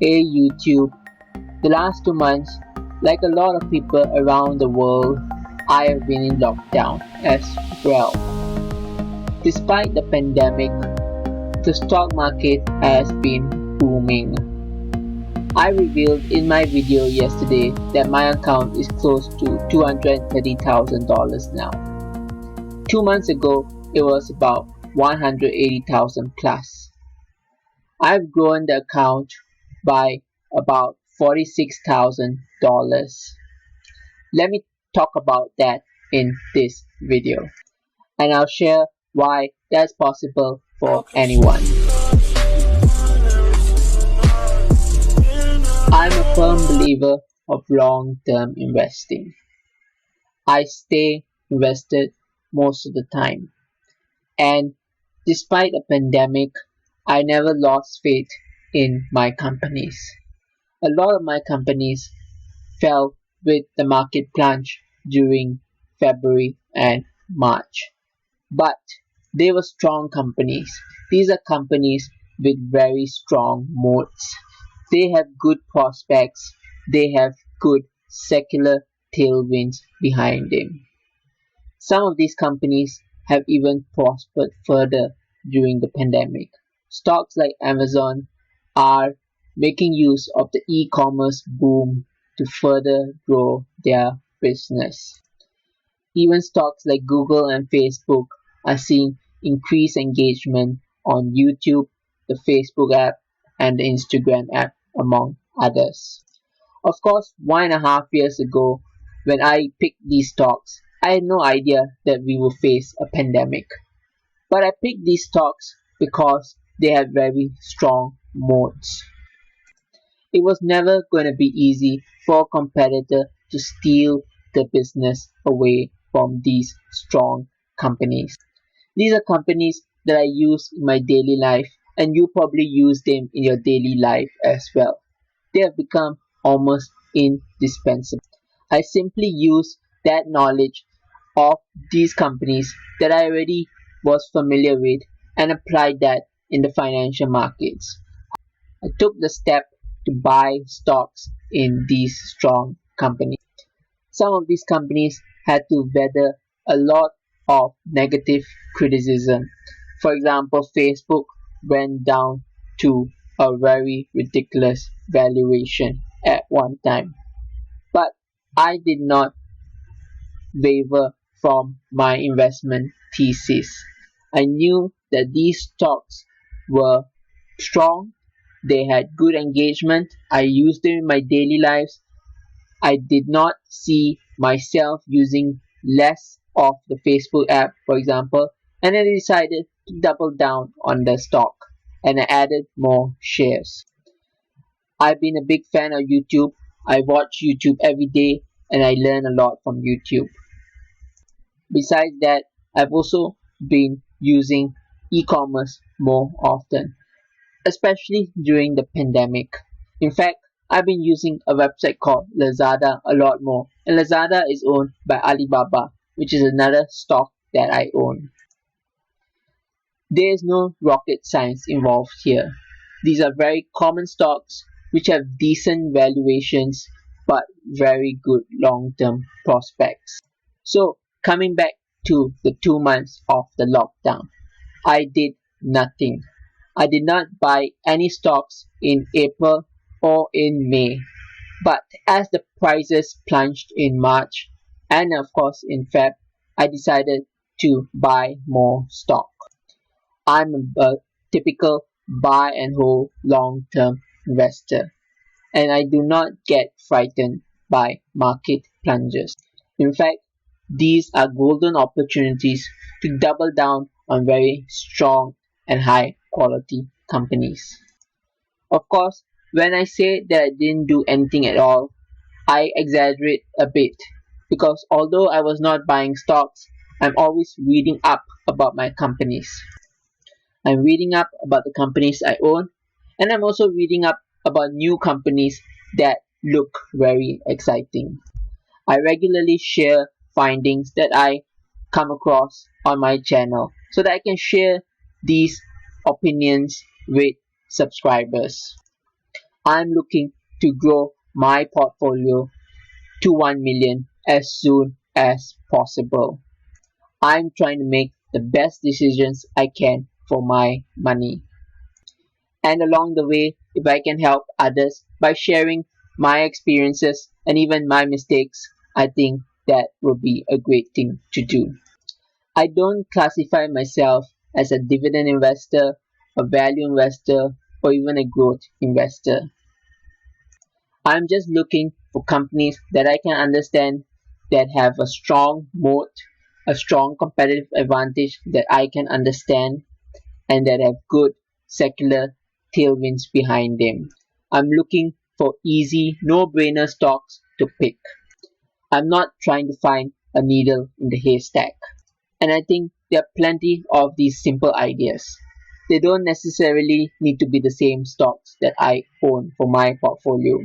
Hey YouTube, the last 2 months, like a lot of people around the world, I have been in lockdown as well. Despite the pandemic, the stock market has been booming. I revealed in my video yesterday that my account is close to $230,000 now. 2 months ago, it was about 180,000 plus. I've grown the account by about $46,000. Let me talk about that in this video, and I'll share why that's possible for anyone. I'm a firm believer of long-term investing. I stay invested most of the time, and despite a pandemic, I never lost faith in my companies. A lot of my companies fell with the market plunge during February and March. But they were strong companies. These are companies with very strong moats. They have good prospects. They have good secular tailwinds behind them. Some of these companies have even prospered further during the pandemic. Stocks like Amazon are making use of the e-commerce boom to further grow their business. Even stocks like Google and Facebook are seeing increased engagement on YouTube, the Facebook app, and the Instagram app, among others. Of course, 1.5 years ago, when I picked these stocks, I had no idea that we would face a pandemic. But I picked these stocks because they have very strong moats. It was never going to be easy for a competitor to steal the business away from these strong companies. These are companies that I use in my daily life, and you probably use them in your daily life as well. They have become almost indispensable. I simply use that knowledge of these companies that I already was familiar with and applied that in the financial markets. I took the step to buy stocks in these strong companies. Some of these companies had to weather a lot of negative criticism. For example, Facebook went down to a very ridiculous valuation at one time. But I did not waver from my investment thesis. I knew that these stocks were strong. They had good engagement. I used them in my daily lives. I did not see myself using less of the Facebook app, for example, and I decided to double down on the stock and I added more shares. I've been a big fan of YouTube. I watch YouTube every day and I learn a lot from YouTube. Besides that, I've also been using e-commerce more often, especially during the pandemic. In fact, I've been using a website called Lazada a lot more, and Lazada is owned by Alibaba, which is another stock that I own. There is no rocket science involved here. These are very common stocks which have decent valuations but very good long-term prospects. So, coming back to the 2 months of the lockdown, I did nothing. I did not buy any stocks in April or in May. But as the prices plunged in March and of course in Feb, I decided to buy more stock. I'm a typical buy and hold long-term investor, and I do not get frightened by market plunges. In fact, these are golden opportunities to double down on very strong and high quality companies. Of course, when I say that I didn't do anything at all, I exaggerate a bit because although I was not buying stocks, I'm always reading up about my companies. I'm reading up about the companies I own, and I'm also reading up about new companies that look very exciting. I regularly share findings that I come across on my channel so that I can share these opinions with subscribers. I'm looking to grow my portfolio to 1 million as soon as possible. I'm trying to make the best decisions I can for my money. And along the way, if I can help others by sharing my experiences and even my mistakes, I think that would be a great thing to do. I don't classify myself as a dividend investor, a value investor, or even a growth investor. I'm just looking for companies that I can understand, that have a strong moat, a strong competitive advantage that I can understand, and that have good secular tailwinds behind them. I'm looking for easy, no-brainer stocks to pick. I'm not trying to find a needle in the haystack. And I think there are plenty of these simple ideas. They don't necessarily need to be the same stocks that I own for my portfolio.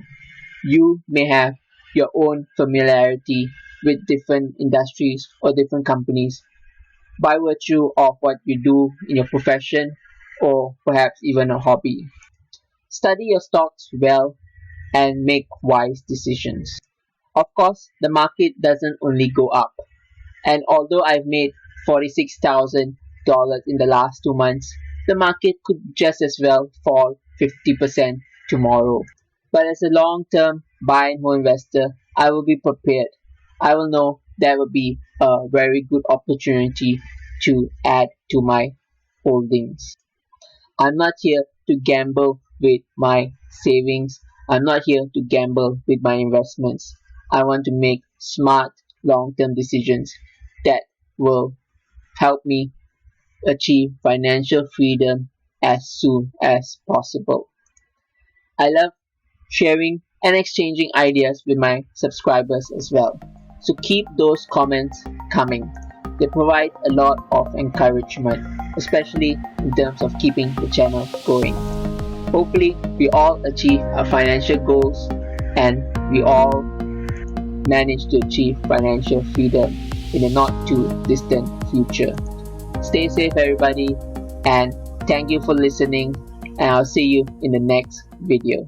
You may have your own familiarity with different industries or different companies by virtue of what you do in your profession or perhaps even a hobby. Study your stocks well and make wise decisions. Of course, the market doesn't only go up. And although I've made $46,000 in the last 2 months, the market could just as well fall 50% tomorrow. But as a long-term buy and hold investor, I will be prepared. I will know there will be a very good opportunity to add to my holdings. I'm not here to gamble with my savings. I'm not here to gamble with my investments. I want to make smart long-term decisions that will help me achieve financial freedom as soon as possible. I love sharing and exchanging ideas with my subscribers as well. So keep those comments coming. They provide a lot of encouragement, especially in terms of keeping the channel going. Hopefully, we all achieve our financial goals and we all manage to achieve financial freedom in a not too distant future. Stay safe, everybody, and thank you for listening, and I'll see you in the next video.